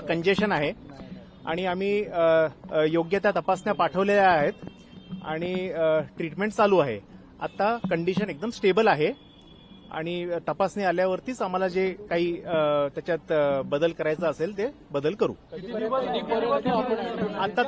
Congestion आहे आणि आम्ही योग्य त्या तपासण्या पाठवलेल्या आहेत आणि ट्रीटमेंट चालू आहे. आता कंडिशन एकदम स्टेबल आहे आणि तपासणी आल्यावरतीच आम्हाला जे काही त्याच्यात बदल करायचा असेल ते बदल करू. आता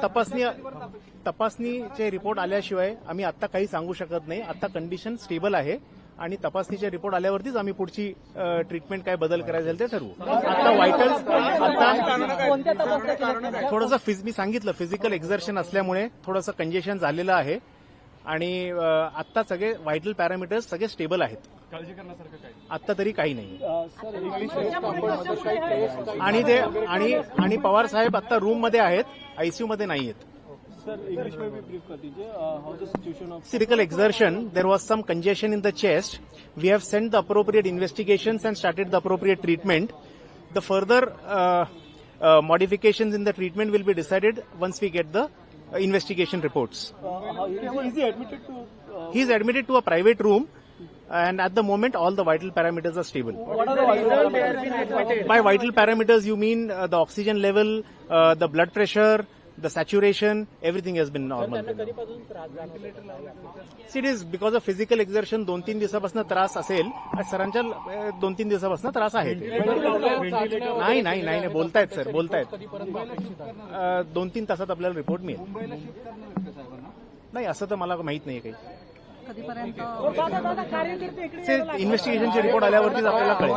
तपासणीचे रिपोर्ट आल्याशिवाय आम्ही आता काही सांगू शकत नाही. आता कंडिशन स्टेबल आहे आणि तपासणीचे रिपोर्ट आल्यावरतीच आम्ही पुढची ट्रीटमेंट काय बदल करायचे असेल ते ठरवू. आता व्हायटल्स आता थोडंसं मी सांगितलं फिजिकल एक्झर्शन असल्यामुळे थोडंसं कंजेशन झालेलं आहे आणि आता सगळे व्हायटल पॅरामीटर्स सगळे स्टेबल आहेत. काळजी करण्यासारखं काही आता तरी काही नाही. आणि पवार साहेब आता रूम मध्ये आहेत, आयसीयू मध्ये नाही आहेत. सर इंग्लिश में भी ब्रीफ कर दीजिए how the situation of Physical exertion, there was some congestion in the chest. We have sent the appropriate investigations and started the appropriate treatment. The further modifications in the treatment will be decided once we get the investigation reports. is he admitted to He is admitted to a private room and at the moment all the vital parameters are stable. what are the vital By vital parameters you mean the oxygen level, the blood pressure, the saturation, everything has been normal. See, it is because of physical exertion 2-3 दिवसापासून त्रास असेल. सरांच्या 2-3 दिवसापासून त्रास आहे. नाही बोलतायत sir, बोलतायत. 2-3 तासात आपल्याला रिपोर्ट मिळेल. नाही असं तर मला माहित नाही काही. इन्व्हेस्टिगेशनचे रिपोर्ट आल्यावरतीच आपल्याला कळेल.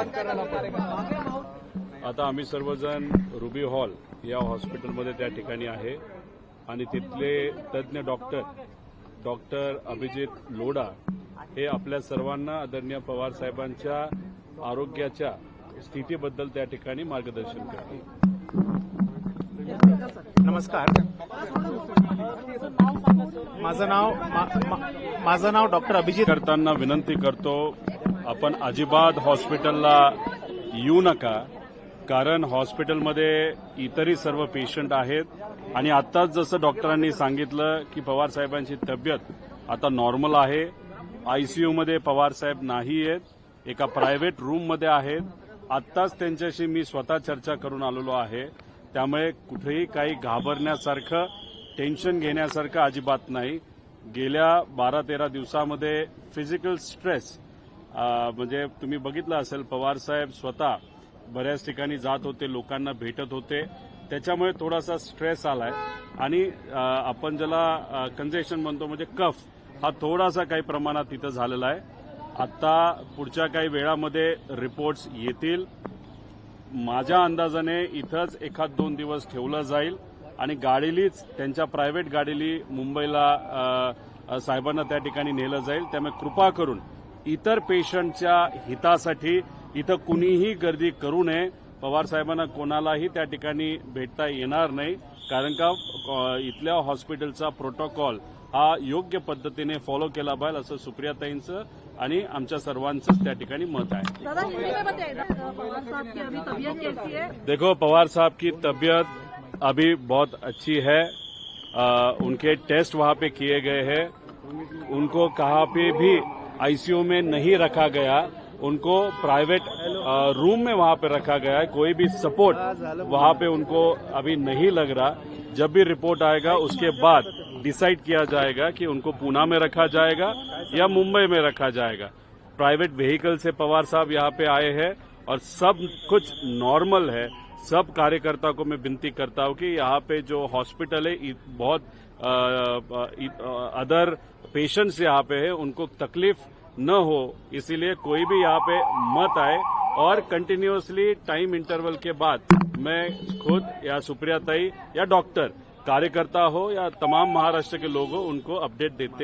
आता आम्ही सर्वजण रुबी हॉल या हॉस्पिटलमध्ये त्या ठिकाणी आहे आणि तिथले तज्ज्ञ डॉक्टर अभिजित लोढा हे आपल्या सर्वांना आदरणीय पवार साहेबांच्या आरोग्याच्या स्थितीबद्दल त्या ठिकाणी मार्गदर्शन करतील. नमस्कार, माझं नाव डॉक्टर अभिजित. करताना विनंती करतो आपण अजिबात हॉस्पिटलला येऊ नका, कारण हॉस्पिटलमध्ये इतरही सर्व पेशंट आहेत आणि आत्ताच जसं डॉक्टरांनी सांगितलं की पवार साहेबांची तब्येत आता नॉर्मल आहे. आयसीयूमध्ये पवार साहेब नाही आहेत, एका प्रायव्हेट रूममध्ये आहेत. आत्ताच त्यांच्याशी मी स्वतः चर्चा करून आलेलो आहे. त्यामुळे कुठेही काही घाबरण्यासारखं, टेन्शन घेण्यासारखं अजिबात नाही. गेल्या 12-13 दिवसामध्ये फिजिकल स्ट्रेस म्हणजे तुम्ही बघितलं असेल, पवार साहेब स्वतः बऱ्याच ठिकाणी जात होते, लोकांना भेटत होते, त्याच्यामुळे थोडासा स्ट्रेस आलाय आणि आपण ज्याला कंजेशन म्हणतो म्हणजे कफ हा थोडासा काही प्रमाणात तिथं झालेला आहे. आता पुढच्या काही वेळामध्ये रिपोर्ट्स येतील. माझ्या अंदाजाने इथंच 1-2 दिवस ठेवलं जाईल आणि गाडीलीच त्यांच्या प्रायव्हेट गाडीली मुंबईला साहेबांना त्या ठिकाणी नेलं जाईल. त्यामुळे कृपा करून इतर पेशंटच्या हितासाठी इथं कुणीही गर्दी करू नये. पवार साहेबांना कोणालाही त्या ठिकाणी भेटता येणार नाही, कारण का इथल्या हॉस्पिटलचा प्रोटोकॉल हा योग्य पद्धतीने फॉलो केला पाहिजे असं सुप्रियाताईंचं आणि आमच्या सर्वांचंच त्या ठिकाणी मत आहे. देखो, पवार साहब की तबीयत अभी बहुत अच्छी है. उनके टेस्ट वहां पे किए गए हैं. उनको कहाँ पे भी आईसीयू में नहीं रखा गया, उनको प्राइवेट रूम में वहां पे रखा गया है. कोई भी सपोर्ट वहां पे उनको अभी नहीं लग रहा. जब भी रिपोर्ट आएगा उसके बाद डिसाइड किया जाएगा कि उनको पूना में रखा जाएगा या मुंबई में रखा जाएगा. प्राइवेट व्हीकल से पवार साहब यहाँ पे आए हैं और सब कुछ नॉर्मल है. सब कार्यकर्ता को मैं विनती करता हूं कि यहाँ पे जो हॉस्पिटल है बहुत अदर पेशेंट्स यहाँ पे है, उनको तकलीफ न हो, इसीलिए कोई भी यहाँ पे मत आए. और कंटिन्यूअसली टाइम इंटरवल के बाद मैं खुद या सुप्रियाताई या डॉक्टर कार्यकर्ता हो या तमाम महाराष्ट्र के लोग हो, उनको अपडेट देते